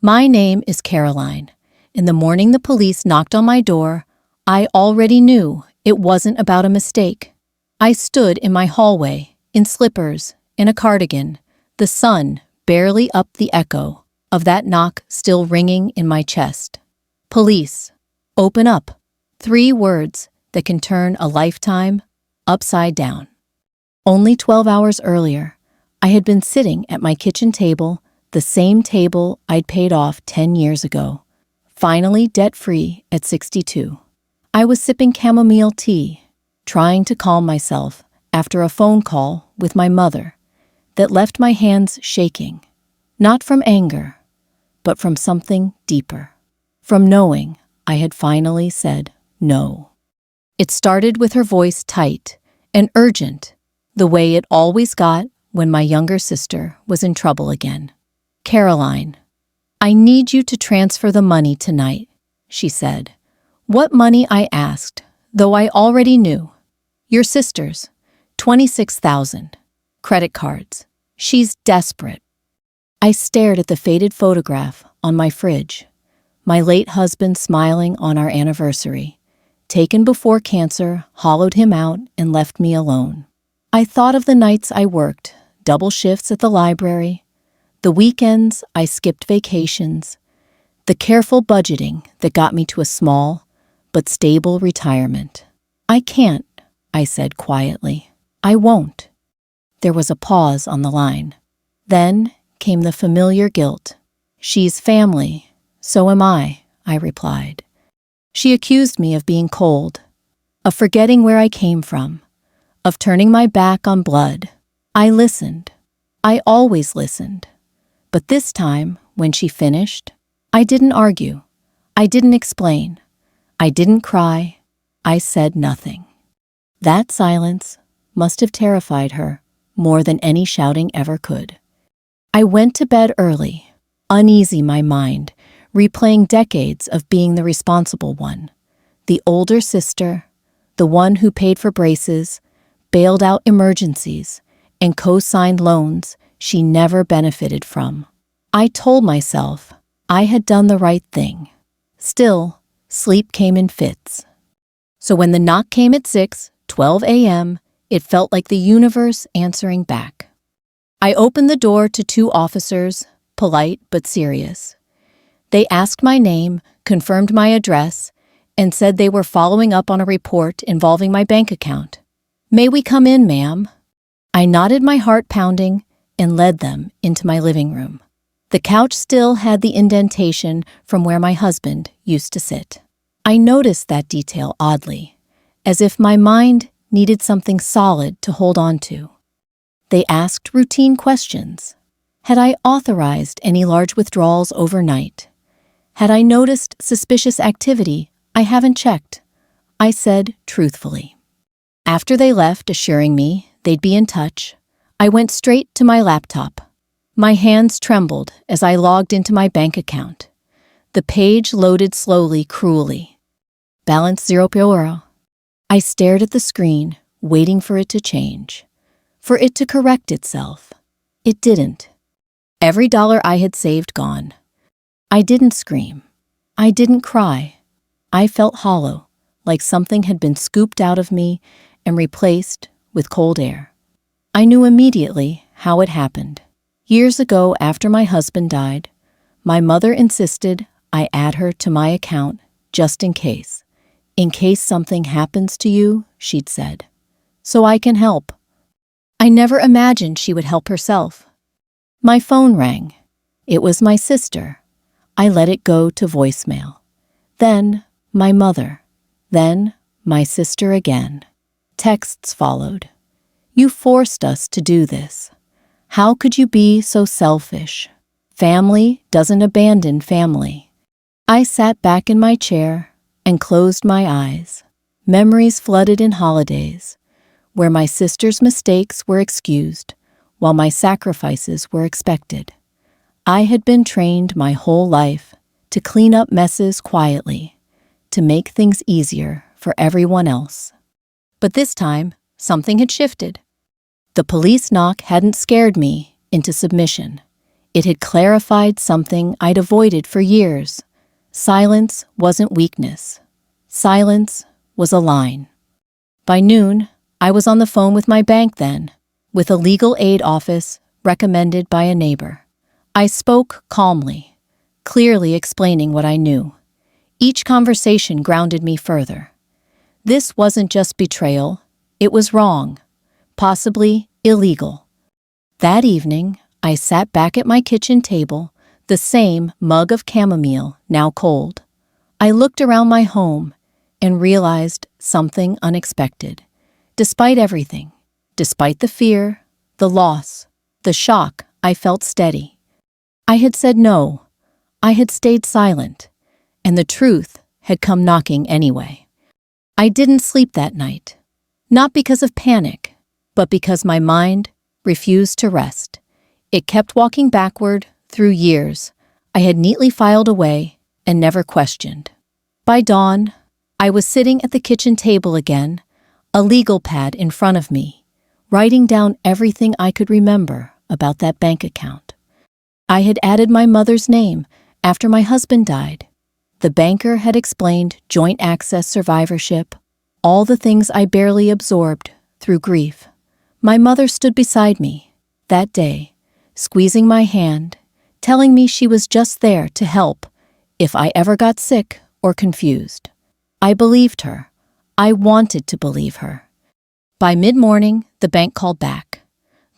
My name is Caroline. In the morning the police knocked on my door, I already knew it wasn't about a mistake. I stood in my hallway, in slippers, in a cardigan, the sun barely up the echo of that knock still ringing in my chest. Police, open up. 3 words that can turn a lifetime upside down. Only 12 hours earlier, I had been sitting at my kitchen table, the same table I'd paid off 10 years ago, finally debt-free at 62. I was sipping chamomile tea, trying to calm myself after a phone call with my mother that left my hands shaking, not from anger, but from something deeper, from knowing I had finally said no. It started with her voice tight and urgent, the way it always got when my younger sister was in trouble again. "Caroline, I need you to transfer the money tonight," she said. "What money?" I asked, though I already knew. "Your sister's, 26,000. Credit cards. She's desperate." I stared at the faded photograph on my fridge, my late husband smiling on our anniversary, taken before cancer hollowed him out and left me alone. I thought of the nights I worked, double shifts at the library, the weekends I skipped vacations, the careful budgeting that got me to a small but stable retirement. "I can't," I said quietly. "I won't." There was a pause on the line. Then came the familiar guilt. "She's family, so am I," I replied. She accused me of being cold, of forgetting where I came from, of turning my back on blood. I listened. I always listened. But this time, when she finished, I didn't argue. I didn't explain. I didn't cry. I said nothing. That silence must have terrified her more than any shouting ever could. I went to bed early, uneasy my mind, replaying decades of being the responsible one, the older sister, the one who paid for braces, bailed out emergencies, and co-signed loans she never benefited from. I told myself I had done the right thing. Still, sleep came in fits. So when the knock came at 6:12 a.m., it felt like the universe answering back. I opened the door to 2 officers, polite but serious. They asked my name, confirmed my address, and said they were following up on a report involving my bank account. "May we come in, ma'am?" I nodded, my heart pounding, and led them into my living room. The couch still had the indentation from where my husband used to sit. I noticed that detail oddly, as if my mind needed something solid to hold on to. They asked routine questions. Had I authorized any large withdrawals overnight? Had I noticed suspicious activity I haven't checked? I said truthfully. After they left, assuring me they'd be in touch, I went straight to my laptop. My hands trembled as I logged into my bank account. The page loaded slowly, cruelly. Balance €0. I stared at the screen, waiting for it to change, for it to correct itself. It didn't. Every dollar I had saved gone. I didn't scream. I didn't cry. I felt hollow, like something had been scooped out of me and replaced with cold air. I knew immediately how it happened. Years ago, after my husband died, my mother insisted I add her to my account just in case. "In case something happens to you," she'd said, "so I can help." I never imagined she would help herself. My phone rang. It was my sister. I let it go to voicemail. Then my mother. Then my sister again. Texts followed. "You forced us to do this. How could you be so selfish? Family doesn't abandon family." I sat back in my chair and closed my eyes. Memories flooded in holidays, where my sister's mistakes were excused, while my sacrifices were expected. I had been trained my whole life to clean up messes quietly, to make things easier for everyone else. But this time, something had shifted. The police knock hadn't scared me into submission. It had clarified something I'd avoided for years. Silence wasn't weakness. Silence was a line. By noon, I was on the phone with my bank then, with a legal aid office recommended by a neighbor. I spoke calmly, clearly explaining what I knew. Each conversation grounded me further. This wasn't just betrayal, it was wrong, possibly illegal. That evening, I sat back at my kitchen table, the same mug of chamomile, now cold. I looked around my home and realized something unexpected. Despite everything, despite the fear, the loss, the shock, I felt steady. I had said no. I had stayed silent, and the truth had come knocking anyway. I didn't sleep that night, not because of panic, but because my mind refused to rest. It kept walking backward through years I had neatly filed away and never questioned. By dawn, I was sitting at the kitchen table again, a legal pad in front of me, writing down everything I could remember about that bank account. I had added my mother's name after my husband died. The banker had explained joint access survivorship, all the things I barely absorbed through grief. My mother stood beside me that day, squeezing my hand, telling me she was just there to help if I ever got sick or confused. I believed her. I wanted to believe her. By mid-morning, the bank called back.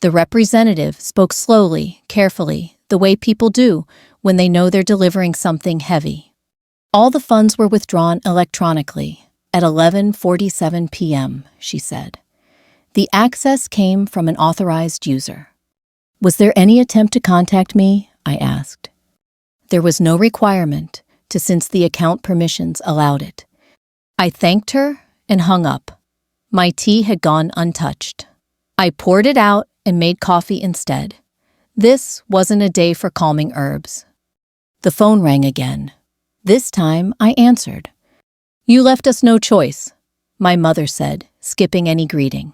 The representative spoke slowly, carefully, the way people do when they know they're delivering something heavy. All the funds were withdrawn electronically at 11:47 p.m., she said. The access came from an authorized user. Was there any attempt to contact me? I asked. There was no requirement since the account permissions allowed it. I thanked her and hung up. My tea had gone untouched. I poured it out and made coffee instead. This wasn't a day for calming herbs. The phone rang again. This time I answered. "You left us no choice," my mother said, skipping any greeting.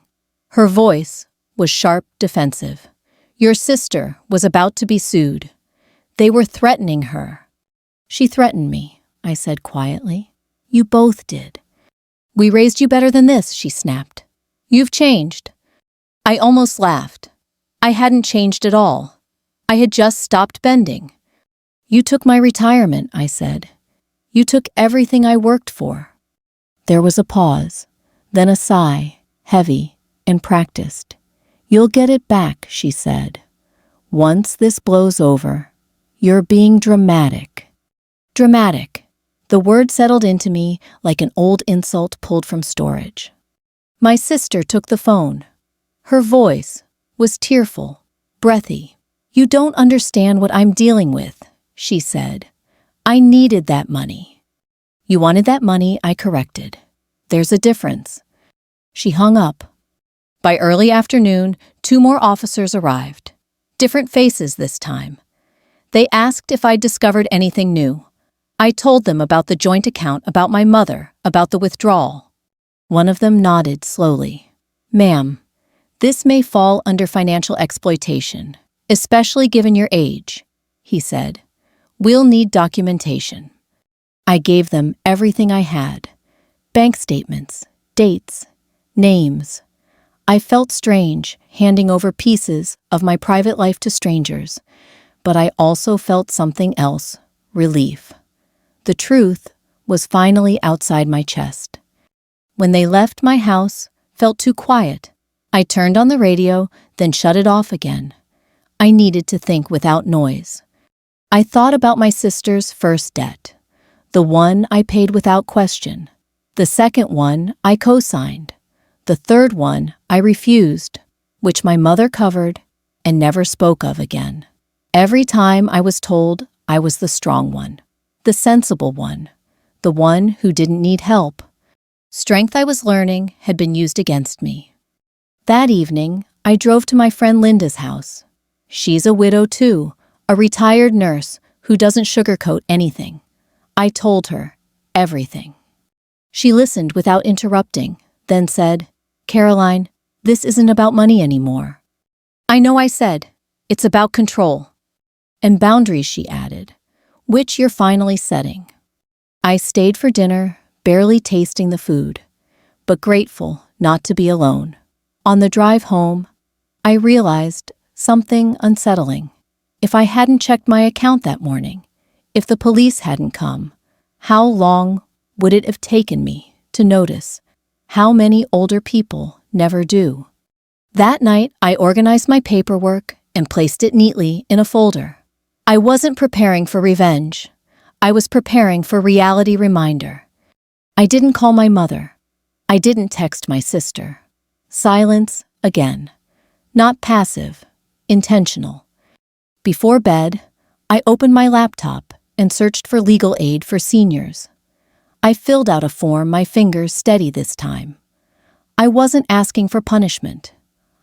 Her voice was sharp, defensive. "Your sister was about to be sued. They were threatening her." "She threatened me," I said quietly. "You both did." "We raised you better than this," she snapped. "You've changed." I almost laughed. I hadn't changed at all. I had just stopped bending. "You took my retirement," I said. "You took everything I worked for." There was a pause, then a sigh, heavy and practiced. "You'll get it back," she said. "Once this blows over, you're being dramatic." Dramatic. The word settled into me like an old insult pulled from storage. My sister took the phone. Her voice was tearful, breathy. "You don't understand what I'm dealing with," she said. "I needed that money." "You wanted that money," I corrected. "There's a difference." She hung up. By early afternoon, 2 more officers arrived. Different faces this time. They asked if I'd discovered anything new. I told them about the joint account, about my mother, about the withdrawal. One of them nodded slowly. "Ma'am, this may fall under financial exploitation, especially given your age," he said. "We'll need documentation." I gave them everything I had. Bank statements, dates, names. I felt strange handing over pieces of my private life to strangers, but I also felt something else, relief. The truth was finally outside my chest. When they left, my house felt too quiet. I turned on the radio, then shut it off again. I needed to think without noise. I thought about my sister's first debt, the one I paid without question, the second one I co-signed, the third one I refused, which my mother covered and never spoke of again. Every time I was told I was the strong one, the sensible one, the one who didn't need help. Strength I was learning had been used against me. That evening, I drove to my friend Linda's house. She's a widow too, a retired nurse who doesn't sugarcoat anything. I told her everything. She listened without interrupting, then said, "Caroline, this isn't about money anymore." "I know," I said. "It's about control." And boundaries, she added, which you're finally setting. I stayed for dinner, barely tasting the food, but grateful not to be alone. On the drive home, I realized something unsettling. If I hadn't checked my account that morning, if the police hadn't come, how long would it have taken me to notice how many older people never do? That night, I organized my paperwork and placed it neatly in a folder. I wasn't preparing for revenge. I was preparing for reality reminder. I didn't call my mother. I didn't text my sister. Silence again. Not passive, intentional. Before bed, I opened my laptop and searched for legal aid for seniors. I filled out a form, my fingers steady this time. I wasn't asking for punishment.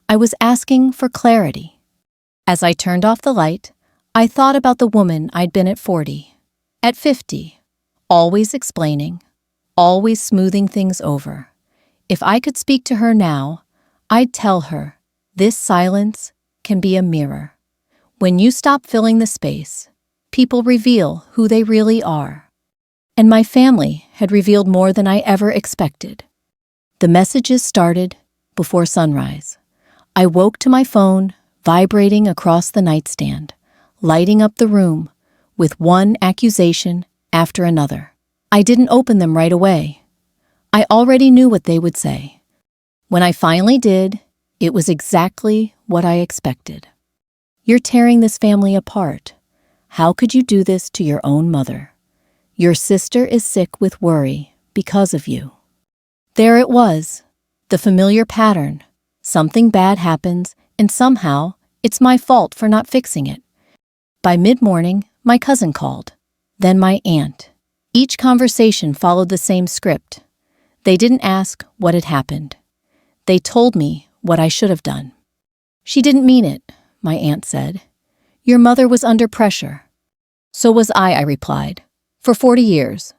I was asking for clarity. As I turned off the light, I thought about the woman I'd been at 40, at 50, always explaining, always smoothing things over. If I could speak to her now, I'd tell her, this silence can be a mirror. When you stop filling the space, people reveal who they really are. And my family had revealed more than I ever expected. The messages started before sunrise. I woke to my phone vibrating across the nightstand, lighting up the room with one accusation after another. I didn't open them right away. I already knew what they would say. When I finally did, it was exactly what I expected. You're tearing this family apart. How could you do this to your own mother? Your sister is sick with worry because of you. There it was, the familiar pattern. Something bad happens, and somehow it's my fault for not fixing it. By mid-morning, my cousin called, then my aunt. Each conversation followed the same script. They didn't ask what had happened. They told me what I should have done. She didn't mean it, my aunt said. Your mother was under pressure. So was I replied, for 40 years.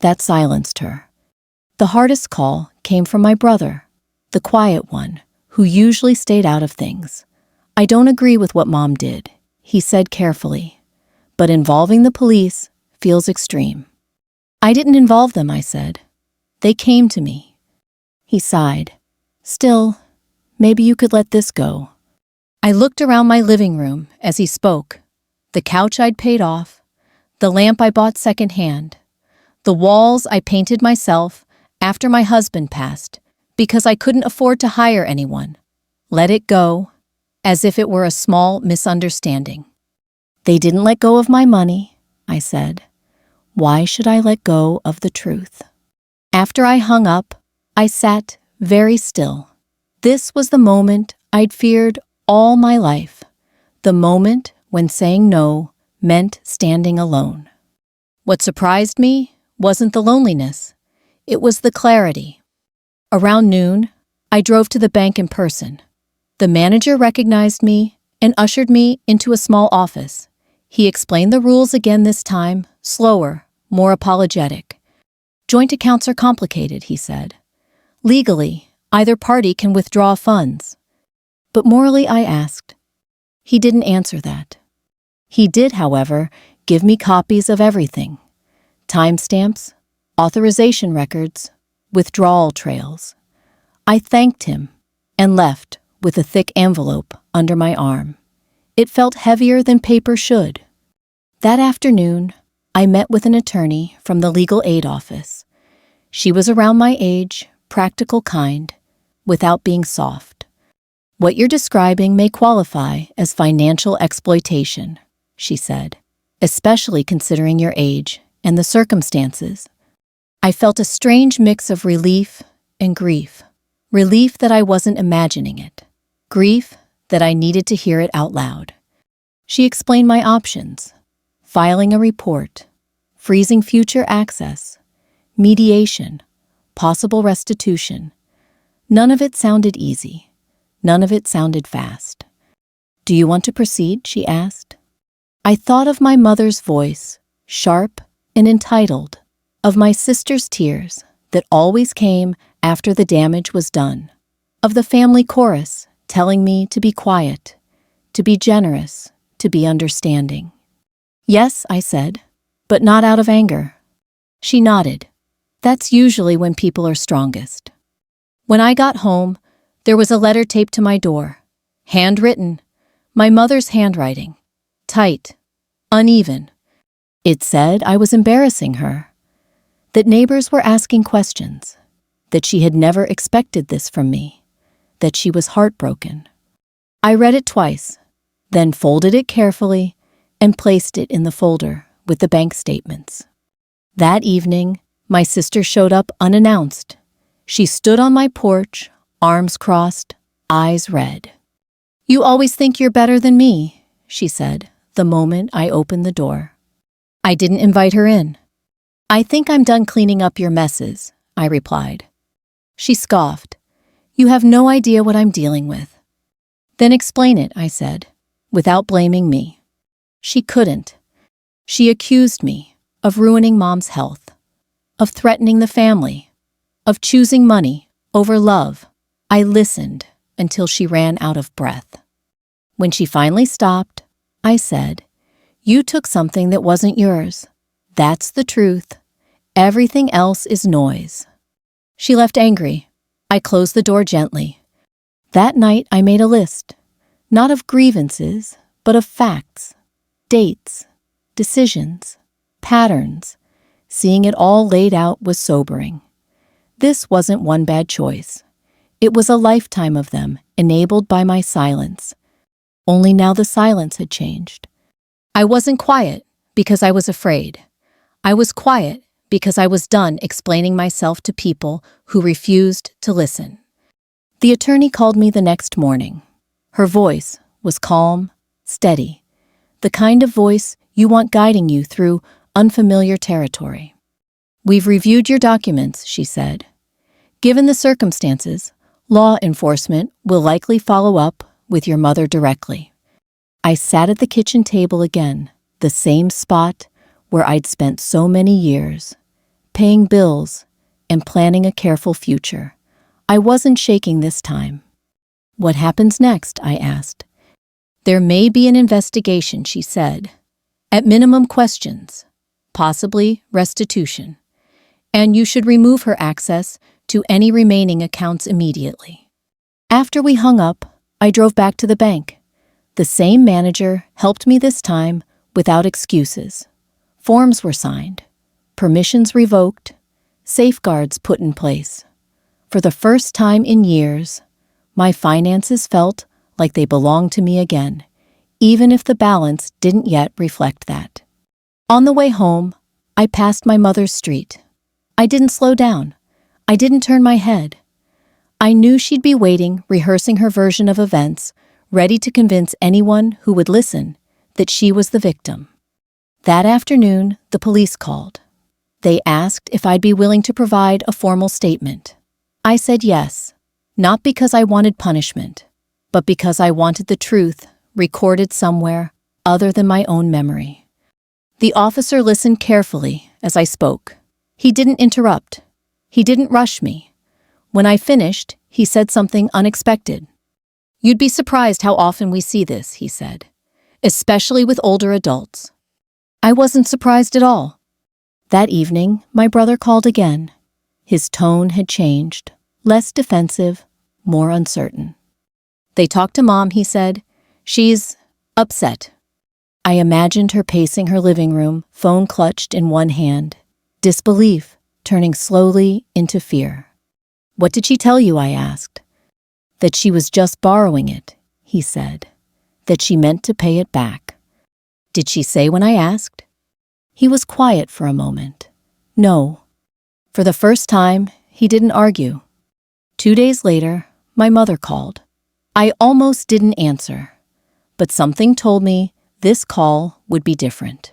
That silenced her. The hardest call came from my brother, the quiet one, who usually stayed out of things. I don't agree with what Mom did, he said carefully, but involving the police feels extreme. I didn't involve them, I said. They came to me. He sighed. Still, maybe you could let this go. I looked around my living room as he spoke. The couch I'd paid off, the lamp I bought secondhand, the walls I painted myself after my husband passed because I couldn't afford to hire anyone. Let it go, as if it were a small misunderstanding. They didn't let go of my money, I said. Why should I let go of the truth? After I hung up, I sat very still. This was the moment I'd feared all my life, the moment when saying no meant standing alone. What surprised me wasn't the loneliness, it was the clarity. Around noon, I drove to the bank in person. The manager recognized me and ushered me into a small office. He explained the rules again this time, slower, more apologetic. Joint accounts are complicated, he said. Legally, either party can withdraw funds. But morally, I asked. He didn't answer that. He did, however, give me copies of everything. Timestamps, authorization records, withdrawal trails. I thanked him and left with a thick envelope under my arm. It felt heavier than paper should. That afternoon, I met with an attorney from the legal aid office. She was around my age, practical, kind, without being soft. What you're describing may qualify as financial exploitation, she said, especially considering your age and the circumstances. I felt a strange mix of relief and grief. Relief that I wasn't imagining it. Grief that I needed to hear it out loud. She explained my options. Filing a report, freezing future access, mediation, possible restitution. None of it sounded easy. None of it sounded fast. Do you want to proceed? She asked. I thought of my mother's voice, sharp and entitled, of my sister's tears that always came after the damage was done, of the family chorus telling me to be quiet, to be generous, to be understanding. Yes, I said, but not out of anger. She nodded. That's usually when people are strongest. When I got home, there was a letter taped to my door. Handwritten. My mother's handwriting. Tight. Uneven. It said I was embarrassing her. That neighbors were asking questions. That she had never expected this from me. That she was heartbroken. I read it twice, then folded it carefully and placed it in the folder with the bank statements. That evening, my sister showed up unannounced. She stood on my porch, arms crossed, eyes red. "You always think you're better than me," she said, the moment I opened the door. I didn't invite her in. "I think I'm done cleaning up your messes," I replied. She scoffed. "You have no idea what I'm dealing with." "Then explain it," I said, without blaming me. She couldn't. She accused me of ruining Mom's health, of threatening the family, of choosing money over love. I listened until she ran out of breath. When she finally stopped, I said, "You took something that wasn't yours. That's the truth. Everything else is noise." She left angry. I closed the door gently. That night I made a list, not of grievances, but of facts, dates, decisions, patterns. Seeing it all laid out was sobering. This wasn't one bad choice. It was a lifetime of them, enabled by my silence. Only now the silence had changed. I wasn't quiet because I was afraid. I was quiet because I was done explaining myself to people who refused to listen. The attorney called me the next morning. Her voice was calm, steady, the kind of voice you want guiding you through unfamiliar territory. "We've reviewed your documents," she said. "Given the circumstances, law enforcement will likely follow up with your mother directly." I sat at the kitchen table again, the same spot where I'd spent so many years, paying bills and planning a careful future. I wasn't shaking this time. "What happens next?" I asked. "There may be an investigation," she said. "At minimum, questions, possibly restitution. And you should remove her access to any remaining accounts immediately." After we hung up, I drove back to the bank. The same manager helped me this time without excuses. Forms were signed, permissions revoked, safeguards put in place. For the first time in years, my finances felt like they belonged to me again, even if the balance didn't yet reflect that. On the way home, I passed my mother's street. I didn't slow down. I didn't turn my head. I knew she'd be waiting, rehearsing her version of events, ready to convince anyone who would listen that she was the victim. That afternoon, the police called. They asked if I'd be willing to provide a formal statement. I said yes, not because I wanted punishment, but because I wanted the truth recorded somewhere other than my own memory. The officer listened carefully as I spoke. He didn't interrupt. He didn't rush me. When I finished, he said something unexpected. "You'd be surprised how often we see this," he said, "especially with older adults." I wasn't surprised at all. That evening, my brother called again. His tone had changed, less defensive, more uncertain. "They talked to Mom," he said. "She's upset." I imagined her pacing her living room, phone clutched in one hand, disbelief turning slowly into fear. "What did she tell you?" I asked. "That she was just borrowing it," he said. "That she meant to pay it back." "Did she say when I asked?" He was quiet for a moment. "No." For the first time, he didn't argue. 2 days later, my mother called. I almost didn't answer, but something told me this call would be different.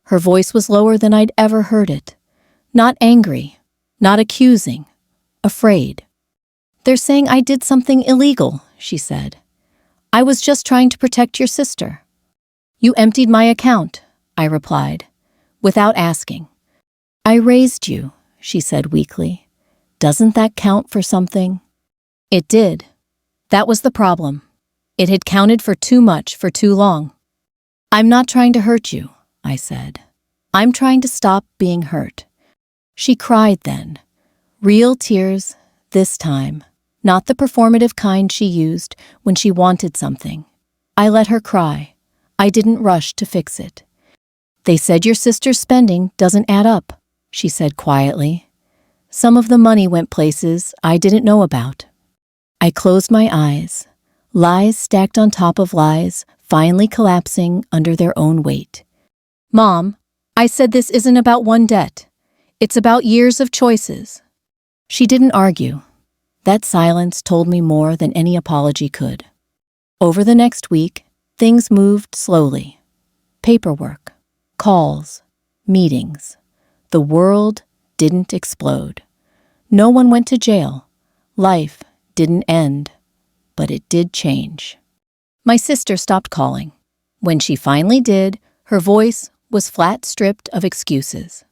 Her voice was lower than I'd ever heard it. Not angry, not accusing, afraid. "They're saying I did something illegal," she said. "I was just trying to protect your sister." "You emptied my account," I replied, without asking. "I raised you," she said weakly. "Doesn't that count for something?" It did. That was the problem. It had counted for too much for too long. I'm not trying to hurt you, I said. I'm trying to stop being hurt. She cried then. Real tears, this time. Not the performative kind she used when she wanted something. I let her cry. I didn't rush to fix it. They said your sister's spending doesn't add up, she said quietly. Some of the money went places I didn't know about. I closed my eyes. Lies stacked on top of lies, finally collapsing under their own weight. Mom, I said this isn't about one debt. It's about years of choices. She didn't argue. That silence told me more than any apology could. Over the next week, things moved slowly. Paperwork, calls, meetings. The world didn't explode. No one went to jail. Life didn't end, but it did change. My sister stopped calling. When she finally did, her voice was flat stripped of excuses.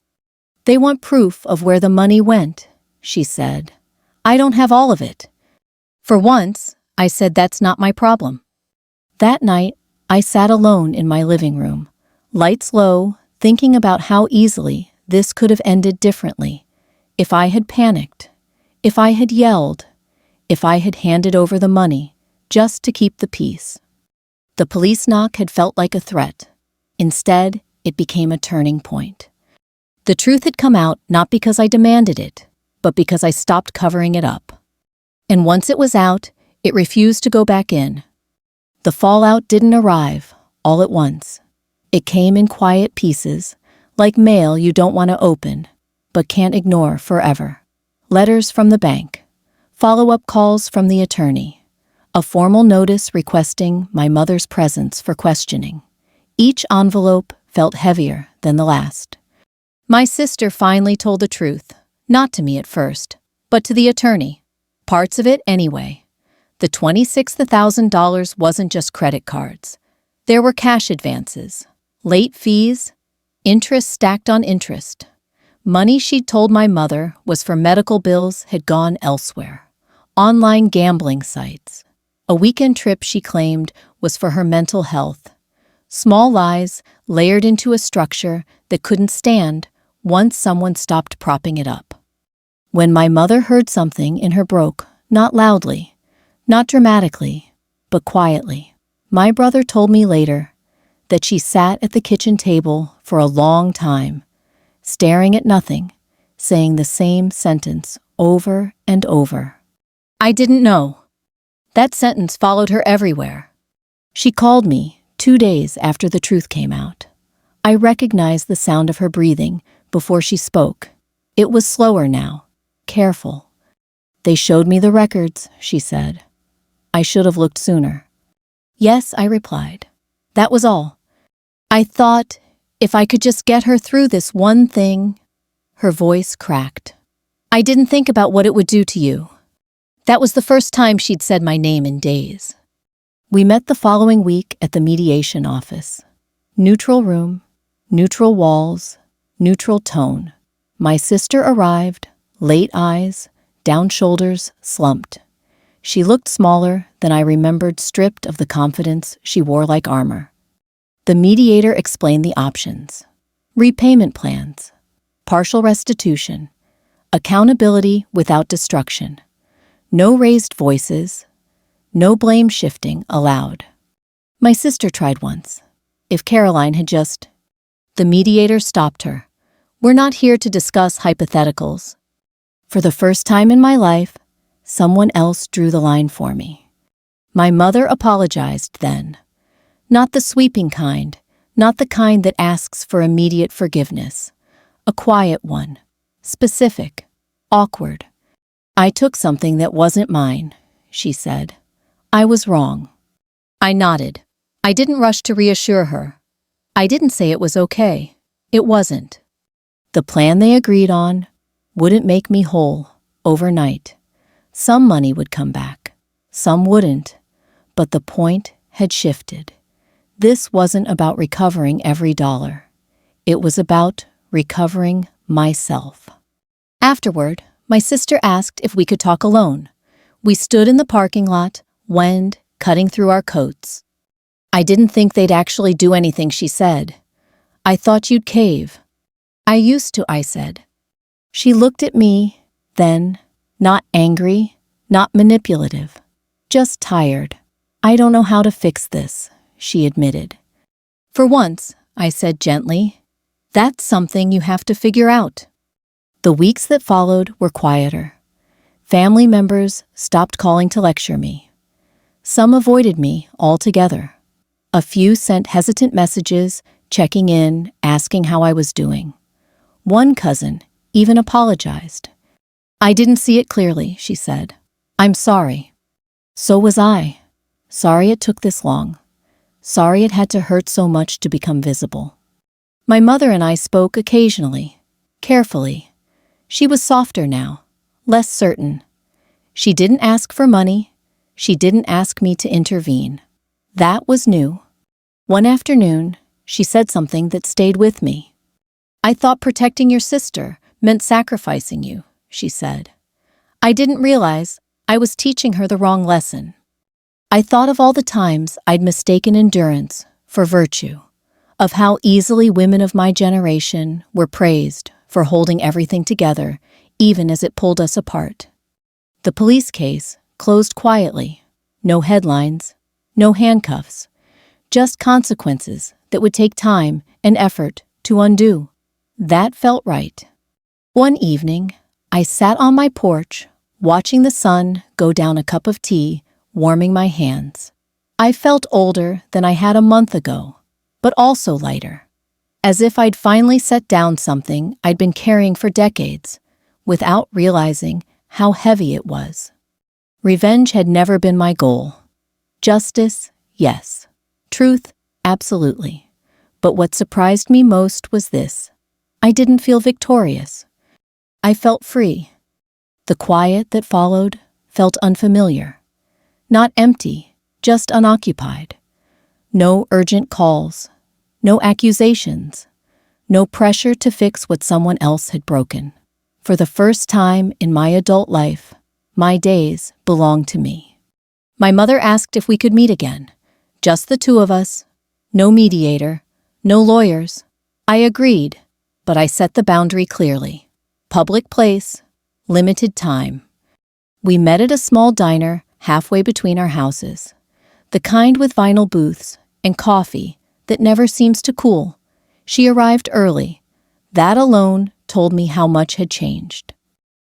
They want proof of where the money went, she said. I don't have all of it. For once, I said that's not my problem. That night, I sat alone in my living room, lights low, thinking about how easily this could have ended differently. If I had panicked, if I had yelled, if I had handed over the money just to keep the peace. The police knock had felt like a threat. Instead, it became a turning point. The truth had come out not because I demanded it, but because I stopped covering it up. And once it was out, it refused to go back in. The fallout didn't arrive all at once. It came in quiet pieces, like mail you don't want to open, but can't ignore forever. Letters from the bank, follow-up calls from the attorney, a formal notice requesting my mother's presence for questioning. Each envelope felt heavier than the last. My sister finally told the truth, not to me at first, but to the attorney. Parts of it anyway. The $26,000 wasn't just credit cards. There were cash advances, late fees, interest stacked on interest. Money she'd told my mother was for medical bills had gone elsewhere. Online gambling sites. A weekend trip she claimed was for her mental health. Small lies layered into a structure that couldn't stand once someone stopped propping it up. When my mother heard something in her broke, not loudly, not dramatically, but quietly. My brother told me later that she sat at the kitchen table for a long time, staring at nothing, saying the same sentence over and over. I didn't know. That sentence followed her everywhere. She called me 2 days after the truth came out. I recognized the sound of her breathing before she spoke. It was slower now, careful. They showed me the records, she said. I should have looked sooner. Yes, I replied. That was all. I thought if I could just get her through this one thing. Her voice cracked. I didn't think about what it would do to you. That was the first time she'd said my name in days. We met the following week at the mediation office. Neutral room, neutral walls, neutral tone. My sister arrived, late eyes, down shoulders, slumped. She looked smaller than I remembered, stripped of the confidence she wore like armor. The mediator explained the options. Repayment plans, partial restitution, accountability without destruction. No raised voices, no blame shifting allowed. My sister tried once. If Caroline had just... The mediator stopped her. We're not here to discuss hypotheticals. For the first time in my life, someone else drew the line for me. My mother apologized then. Not the sweeping kind, not the kind that asks for immediate forgiveness. A quiet one, specific, awkward. I took something that wasn't mine, she said. I was wrong. I nodded. I didn't rush to reassure her. I didn't say it was okay. It wasn't. The plan they agreed on wouldn't make me whole overnight. Some money would come back, some wouldn't, but the point had shifted. This wasn't about recovering every dollar. It was about recovering myself. Afterward, my sister asked if we could talk alone. We stood in the parking lot, wind cutting through our coats. I didn't think they'd actually do anything, she said. I thought you'd cave. I used to, I said. She looked at me, then, not angry, not manipulative, just tired. I don't know how to fix this, she admitted. For once, I said gently, that's something you have to figure out. The weeks that followed were quieter. Family members stopped calling to lecture me. Some avoided me altogether. A few sent hesitant messages, checking in, asking how I was doing. One cousin even apologized. I didn't see it clearly, she said. I'm sorry. So was I. Sorry it took this long. Sorry it had to hurt so much to become visible. My mother and I spoke occasionally, carefully. She was softer now, less certain. She didn't ask for money. She didn't ask me to intervene. That was new. One afternoon, she said something that stayed with me. I thought protecting your sister meant sacrificing you, she said. I didn't realize I was teaching her the wrong lesson. I thought of all the times I'd mistaken endurance for virtue, of how easily women of my generation were praised for holding everything together, even as it pulled us apart. The police case closed quietly. No headlines, no handcuffs, just consequences that would take time and effort to undo. That felt right. One evening, I sat on my porch, watching the sun go down a cup of tea, warming my hands. I felt older than I had a month ago, but also lighter, as if I'd finally set down something I'd been carrying for decades, without realizing how heavy it was. Revenge had never been my goal. Justice, yes. Truth, absolutely. But what surprised me most was this. I didn't feel victorious. I felt free. The quiet that followed felt unfamiliar. Not empty, just unoccupied. No urgent calls, no accusations, no pressure to fix what someone else had broken. For the first time in my adult life, my days belonged to me. My mother asked if we could meet again. Just the two of us. No mediator, no lawyers. I agreed, but I set the boundary clearly. Public place, limited time. We met at a small diner halfway between our houses. The kind with vinyl booths and coffee that never seems to cool. She arrived early. That alone told me how much had changed.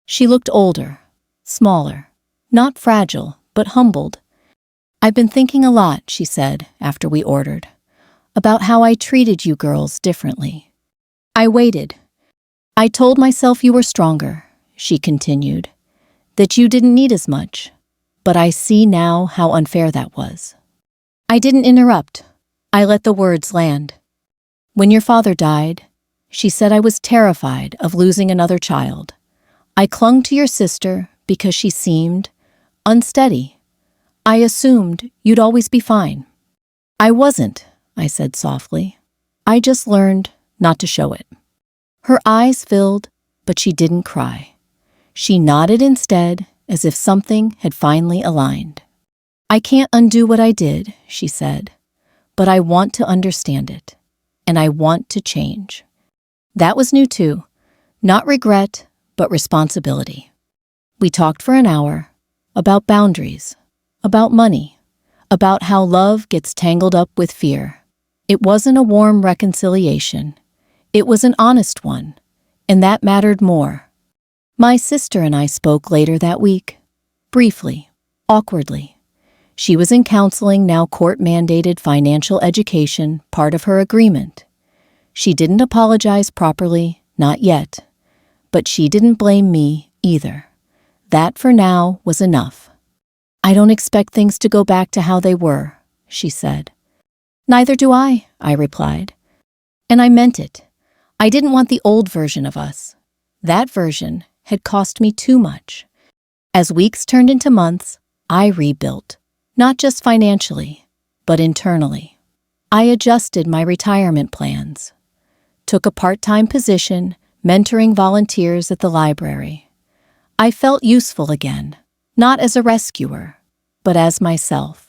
She looked older, smaller, not fragile, but humbled. I've been thinking a lot, she said after we ordered, about how I treated you girls differently. I waited. I told myself you were stronger, she continued, that you didn't need as much, but I see now how unfair that was. I didn't interrupt. I let the words land. When your father died, she said, I was terrified of losing another child. I clung to your sister because she seemed unsteady. I assumed you'd always be fine. I wasn't, I said softly. I just learned not to show it. Her eyes filled, but she didn't cry. She nodded instead, as if something had finally aligned. I can't undo what I did, she said, but I want to understand it, and I want to change. That was new too, not regret, but responsibility. We talked for an hour about boundaries, about money, about how love gets tangled up with fear. It wasn't a warm reconciliation. It was an honest one, and that mattered more. My sister and I spoke later that week, briefly, awkwardly. She was in counseling, now court-mandated financial education, part of her agreement. She didn't apologize properly, not yet, but she didn't blame me either. That for now was enough. I don't expect things to go back to how they were, she said. Neither do I replied. And I meant it. I didn't want the old version of us. That version had cost me too much. As weeks turned into months, I rebuilt, not just financially, but internally. I adjusted my retirement plans, took a part-time position, mentoring volunteers at the library. I felt useful again, not as a rescuer, but as myself.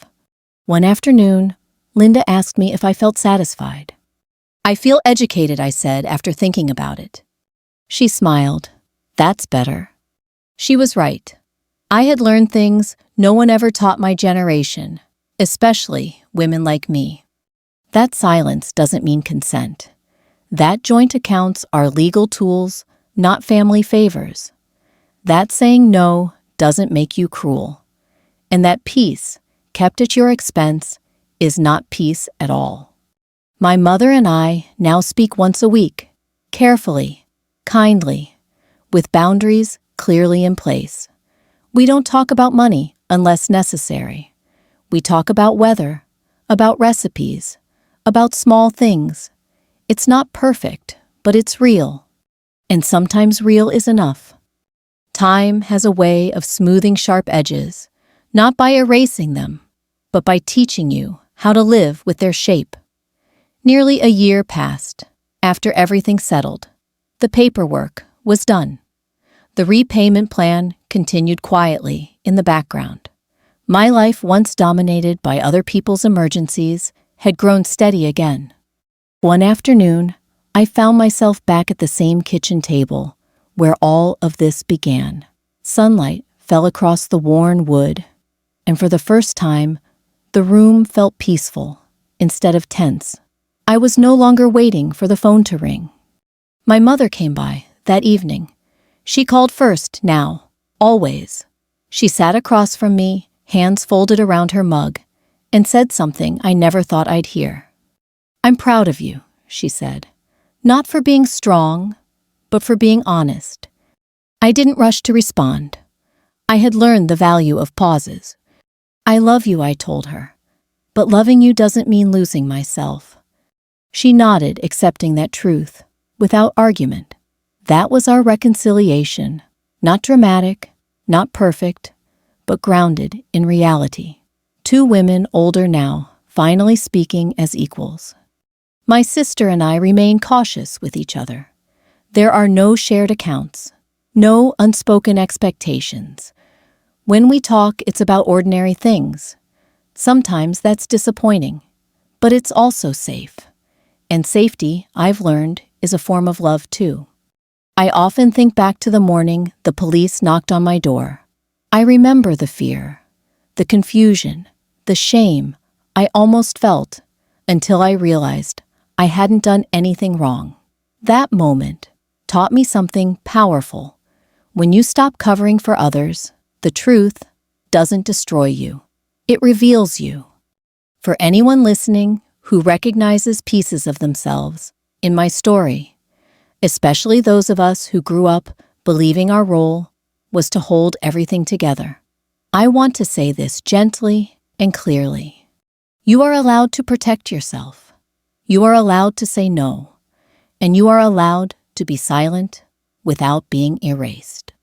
One afternoon, Linda asked me if I felt satisfied. I feel educated, I said after thinking about it. She smiled. That's better. She was right. I had learned things no one ever taught my generation, especially women like me. That silence doesn't mean consent. That joint accounts are legal tools, not family favors. That saying no doesn't make you cruel. And that peace, kept at your expense, is not peace at all. My mother and I now speak once a week, carefully, kindly, with boundaries clearly in place. We don't talk about money unless necessary. We talk about weather, about recipes, about small things. It's not perfect, but it's real. And sometimes real is enough. Time has a way of smoothing sharp edges, not by erasing them, but by teaching you how to live with their shape. Nearly a year passed after everything settled. The paperwork was done. The repayment plan continued quietly in the background. My life, once dominated by other people's emergencies, had grown steady again. One afternoon, I found myself back at the same kitchen table where all of this began. Sunlight fell across the worn wood, and for the first time, the room felt peaceful instead of tense. I was no longer waiting for the phone to ring. My mother came by that evening. She called first now, always. She sat across from me, hands folded around her mug, and said something I never thought I'd hear. "I'm proud of you," she said. "Not for being strong, but for being honest." I didn't rush to respond. I had learned the value of pauses. "I love you," I told her, "but loving you doesn't mean losing myself." She nodded, accepting that truth, without argument. That was our reconciliation, not dramatic, not perfect, but grounded in reality. Two women older now, finally speaking as equals. My sister and I remain cautious with each other. There are no shared accounts, no unspoken expectations. When we talk, it's about ordinary things. Sometimes that's disappointing, but it's also safe. And safety, I've learned, is a form of love too. I often think back to the morning the police knocked on my door. I remember the fear, the confusion, the shame I almost felt until I realized I hadn't done anything wrong. That moment taught me something powerful. When you stop covering for others, the truth doesn't destroy you. It reveals you. For anyone listening who recognizes pieces of themselves in my story, especially those of us who grew up believing our role was to hold everything together, I want to say this gently and clearly. You are allowed to protect yourself. You are allowed to say no. And you are allowed to be silent without being erased.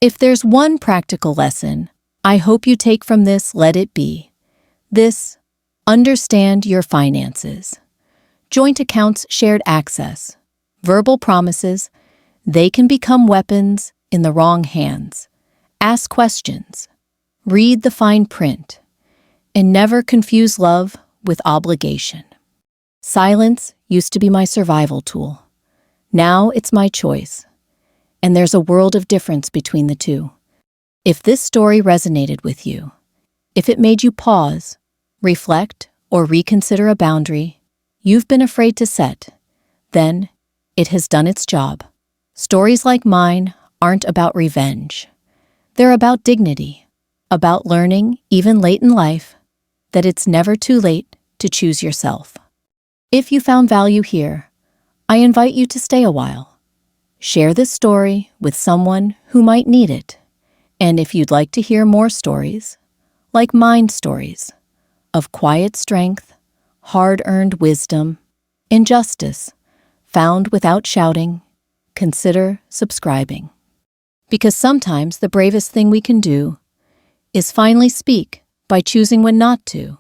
If there's one practical lesson I hope you take from this, let it be this: understand your finances. Joint accounts, shared access, verbal promises, they can become weapons in the wrong hands. Ask questions. Read the fine print. And never confuse love with obligation. Silence used to be my survival tool. Now it's my choice. And there's a world of difference between the two. If this story resonated with you, if it made you pause, reflect, or reconsider a boundary you've been afraid to set, then it has done its job. Stories like mine aren't about revenge. They're about dignity, about learning, even late in life, that it's never too late to choose yourself. If you found value here, I invite you to stay a while. Share this story with someone who might need it. And if you'd like to hear more stories, like mine stories, of quiet strength, hard-earned wisdom, and justice, found without shouting, consider subscribing. Because sometimes the bravest thing we can do is finally speak by choosing when not to.